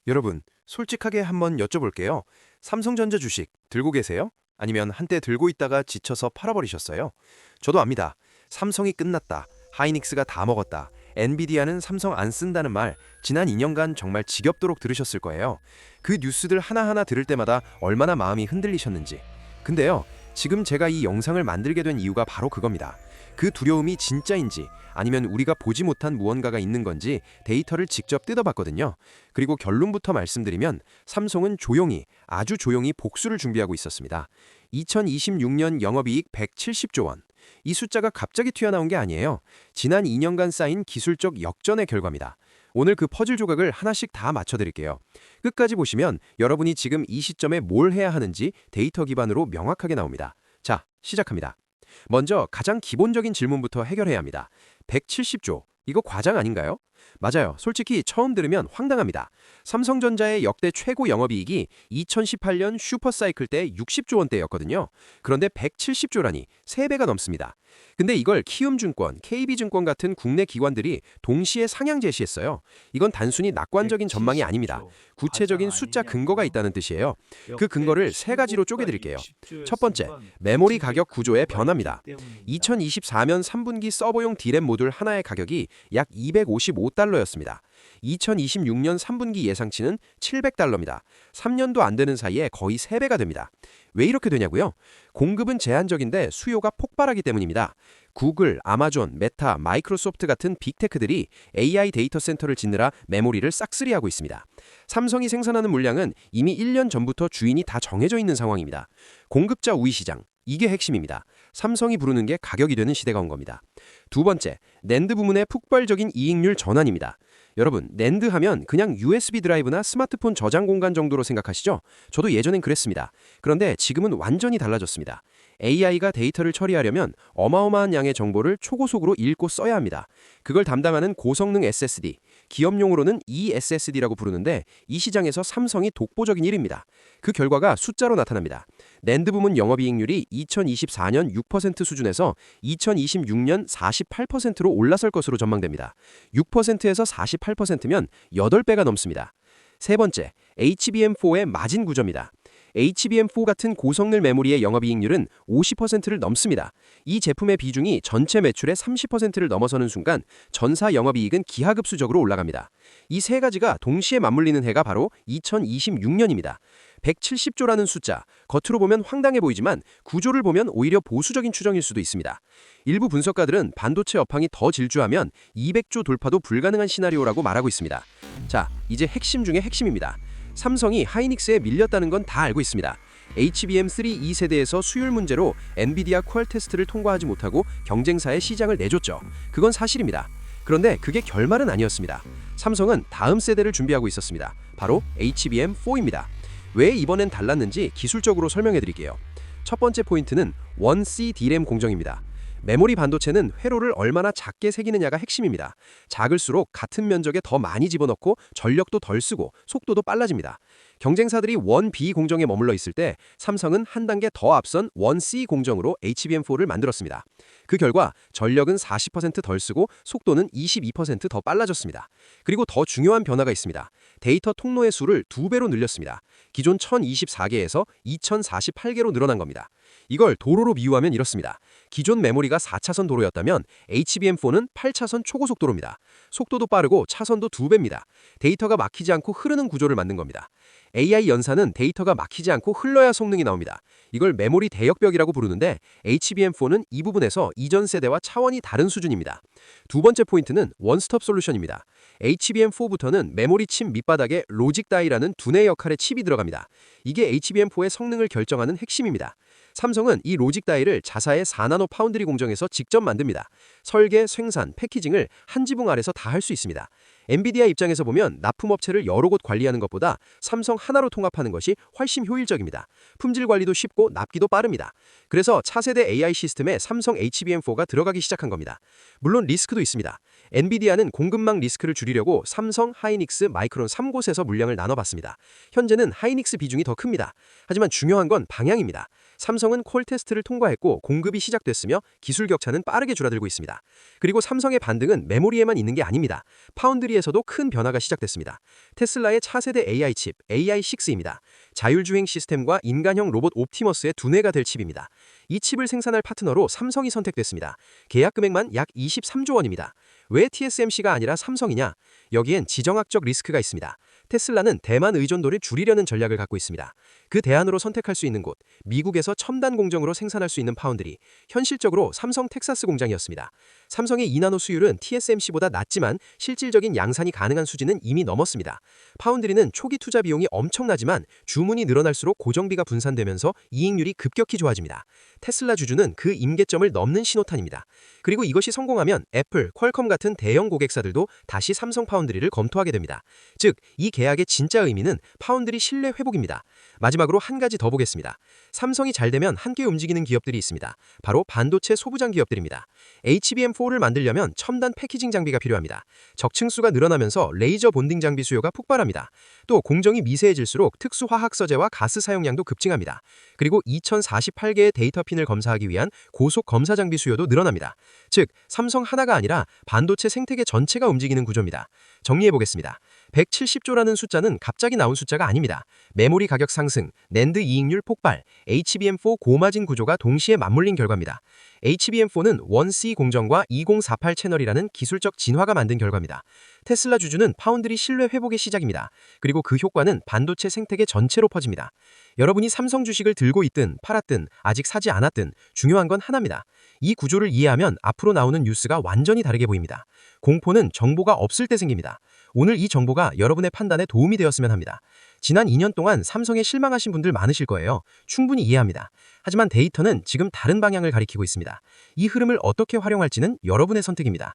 여러분, 솔직하게 한번 여쭤볼게요. 삼성전자 주식 들고 계세요? 아니면 한때 들고 있다가 지쳐서 팔아버리셨어요? 저도 압니다. 삼성이 끝났다. 하이닉스가 다 먹었다. 엔비디아는 삼성 안 쓴다는 말 지난 2년간 정말 지겹도록 들으셨을 거예요. 그 뉴스들 하나하나 들을 때마다 얼마나 마음이 흔들리셨는지. 근데요, 지금 제가 이 영상을 만들게 된 이유가 바로 그겁니다. 그 두려움이 진짜인지 아니면 우리가 보지 못한 무언가가 있는 건지 데이터를 직접 뜯어봤거든요. 그리고 결론부터 말씀드리면 삼성은 조용히, 아주 조용히 복수를 준비하고 있었습니다. 2026년 영업이익 170조 원. 이 숫자가 갑자기 튀어나온 게 아니에요. 지난 2년간 쌓인 기술적 역전의 결과입니다. 오늘 그 퍼즐 조각을 하나씩 다 맞춰드릴게요. 끝까지 보시면 여러분이 지금 이 시점에 뭘 해야 하는지 데이터 기반으로 명확하게 나옵니다. 자, 시작합니다. 먼저 가장 기본적인 질문부터 해결해야 합니다. 170조, 이거 과장 아닌가요? 맞아요. 솔직히 처음 들으면 황당합니다. 삼성전자의 역대 최고 영업이익이 2018년 슈퍼사이클 때 60조 원대였거든요. 그런데 170조라니 3배가 넘습니다. 근데 이걸 키움증권, KB증권 같은 국내 기관들이 동시에 상향 제시했어요. 이건 단순히 낙관적인 전망이 아닙니다. 구체적인 숫자 근거가 있다는 뜻이에요. 그 근거를 세 가지로 쪼개드릴게요. 첫 번째, 메모리 가격 구조의 변화입니다. 2024년 3분기 서버용 D램 모듈 하나의 가격이 약 255달러였습니다. 2026년 3분기 예상치는 700달러입니다. 3년도 안 되는 사이에 거의 3배가 됩니다. 왜 이렇게 되냐고요? 공급은 제한적인데 수요가 폭발하기 때문입니다. 구글, 아마존, 메타, 마이크로소프트 같은 빅테크들이 AI 데이터 센터를 짓느라 메모리를 싹쓸이하고 있습니다. 삼성이 생산하는 물량은 이미 1년 전부터 주인이 다 정해져 있는 상황입니다. 공급자 우위 시장, 이게 핵심입니다. 삼성이 부르는 게 가격이 되는 시대가 온 겁니다. 두 번째, 낸드 부문의 폭발적인 이익률 전환입니다. 여러분, 낸드 하면 그냥 USB 드라이브나 스마트폰 저장 공간 정도로 생각하시죠? 저도 예전엔 그랬습니다. 그런데 지금은 완전히 달라졌습니다. AI가 데이터를 처리하려면 어마어마한 양의 정보를 초고속으로 읽고 써야 합니다. 그걸 담당하는 고성능 SSD, 기업용으로는 eSSD라고 부르는데 이 시장에서 삼성이 독보적인 1위입니다. 그 결과가 숫자로 나타납니다. 낸드 부문 영업이익률이 2024년 6% 수준에서 2026년 48%로 올라설 것으로 전망됩니다. 6%에서 48%면 8배가 넘습니다. 세 번째, HBM4의 마진 구조입니다. HBM4 같은 고성능 메모리의 영업이익률은 50%를 넘습니다. 이 제품의 비중이 전체 매출의 30%를 넘어서는 순간 전사 영업이익은 기하급수적으로 올라갑니다. 이 세 가지가 동시에 맞물리는 해가 바로 2026년입니다. 170조라는 숫자, 겉으로 보면 황당해 보이지만 구조를 보면 오히려 보수적인 추정일 수도 있습니다. 일부 분석가들은 반도체 업황이 더 질주하면 200조 돌파도 불가능한 시나리오라고 말하고 있습니다. 자, 이제 핵심 중에 핵심입니다. 삼성이 하이닉스에 밀렸다는 건 다 알고 있습니다. HBM3 2세대에서 수율 문제로 엔비디아 퀄 테스트를 통과하지 못하고 경쟁사에 시장을 내줬죠. 그건 사실입니다. 그런데 그게 결말은 아니었습니다. 삼성은 다음 세대를 준비하고 있었습니다. 바로 HBM4입니다. 왜 이번엔 달랐는지 기술적으로 설명해 드릴게요. 첫 번째 포인트는 1C D램 공정입니다. 메모리 반도체는 회로를 얼마나 작게 새기느냐가 핵심입니다. 작을수록 같은 면적에 더 많이 집어넣고 전력도 덜 쓰고 속도도 빨라집니다. 경쟁사들이 1B 공정에 머물러 있을 때 삼성은 한 단계 더 앞선 1C 공정으로 HBM4를 만들었습니다. 그 결과 전력은 40%덜 쓰고 속도는 22%더 빨라졌습니다. 그리고 더 중요한 변화가 있습니다. 데이터 통로의 수를 2배로 늘렸습니다. 기존 1024개에서 2048개로 늘어난 겁니다. 이걸 도로로 비유하면 이렇습니다. 기존 메모리가 4차선 도로였다면 HBM4는 8차선 초고속도로입니다. 속도도 빠르고 차선도 2배입니다. 데이터가 막히지 않고 흐르는 구조를 만든 겁니다. AI 연산은 데이터가 막히지 않고 흘러야 성능이 나옵니다. 이걸 메모리 대역벽이라고 부르는데 HBM4는 이 부분에서 이전 세대와 차원이 다른 수준입니다. 두 번째 포인트는 원스톱 솔루션입니다. HBM4부터는 메모리 칩 밑바닥에 로직 다이라는 두뇌 역할의 칩이 들어갑니다. 이게 HBM4의 성능을 결정하는 핵심입니다. 삼성은 이 로직 다이를 자사의 4나노 파운드리 공정에서 직접 만듭니다. 설계, 생산, 패키징을 한 지붕 아래서 다 할 수 있습니다. 엔비디아 입장에서 보면 납품업체를 여러 곳 관리하는 것보다 삼성 하나로 통합하는 것이 훨씬 효율적입니다. 품질 관리도 쉽고 납기도 빠릅니다. 그래서 차세대 AI 시스템에 삼성 HBM4가 들어가기 시작한 겁니다. 물론 리스크도 있습니다. 엔비디아는 공급망 리스크를 줄이려고 삼성, 하이닉스, 마이크론 3곳에서 물량을 나눠봤습니다. 현재는 하이닉스 비중이 더 큽니다. 하지만 중요한 건 방향입니다. 삼성은 콜 테스트를 통과했고 공급이 시작됐으며 기술 격차는 빠르게 줄어들고 있습니다. 그리고 삼성의 반등은 메모리에만 있는 게 아닙니다. 파운드리에서도 큰 변화가 시작됐습니다. 테슬라의 차세대 AI 칩 AI6입니다. 자율주행 시스템과 인간형 로봇 옵티머스의 두뇌가 될 칩입니다. 이 칩을 생산할 파트너로 삼성이 선택됐습니다. 계약 금액만 약 23조 원입니다. 왜 TSMC가 아니라 삼성이냐? 여기엔 지정학적 리스크가 있습니다. 테슬라는 대만 의존도를 줄이려는 전략을 갖고 있습니다. 그 대안으로 선택할 수 있는 곳, 미국에서 첨단 공정으로 생산할 수 있는 파운드리, 현실적으로 삼성 텍사스 공장이었습니다. 삼성의 2나노 수율은 TSMC보다 낮지만 실질적인 양산이 가능한 수준은 이미 넘었습니다. 파운드리는 초기 투자 비용이 엄청나지만 주문이 늘어날수록 고정비가 분산되면서 이익률이 급격히 좋아집니다. 테슬라 주주는 그 임계점을 넘는 신호탄입니다. 그리고 이것이 성공하면 애플, 퀄컴 같은 대형 고객사들도 다시 삼성 파운드리를 검토하게 됩니다. 즉, 이 계약의 진짜 의미는 파운드리 신뢰 회복입니다. 마지막으로 한 가지 더 보겠습니다. 삼성이 잘 되면 함께 움직이는 기업들이 있습니다. 바로 반도체 소부장 기업들입니다. HBM4를 만들려면 첨단 패키징 장비가 필요합니다. 적층수가 늘어나면서 레이저 본딩 장비 수요가 폭발합니다. 또 공정이 미세해질수록 특수 화학 서재와 가스 사용량도 급증합니다. 그리고 2048개의 데이터 핀을 검사하기 위한 고속 검사 장비 수요도 늘어납니다. 즉, 삼성 하나가 아니라 반도체 생태계 전체가 움직이는 구조입니다. 정리해보겠습니다. 170조라는 숫자는 갑자기 나온 숫자가 아닙니다. 메모리 가격 상승, 낸드 이익률 폭발, HBM4 고마진 구조가 동시에 맞물린 결과입니다. HBM4는 1C 공정과 2048 채널이라는 기술적 진화가 만든 결과입니다. 테슬라 주주는 파운드리 신뢰 회복의 시작입니다. 그리고 그 효과는 반도체 생태계 전체로 퍼집니다. 여러분이 삼성 주식을 들고 있든 팔았든 아직 사지 않았든 중요한 건 하나입니다. 이 구조를 이해하면 앞으로 나오는 뉴스가 완전히 다르게 보입니다. 공포는 정보가 없을 때 생깁니다. 오늘 이 정보가 여러분의 판단에 도움이 되었으면 합니다. 지난 2년 동안 삼성에 실망하신 분들 많으실 거예요. 충분히 이해합니다. 하지만 데이터는 지금 다른 방향을 가리키고 있습니다. 이 흐름을 어떻게 활용할지는 여러분의 선택입니다.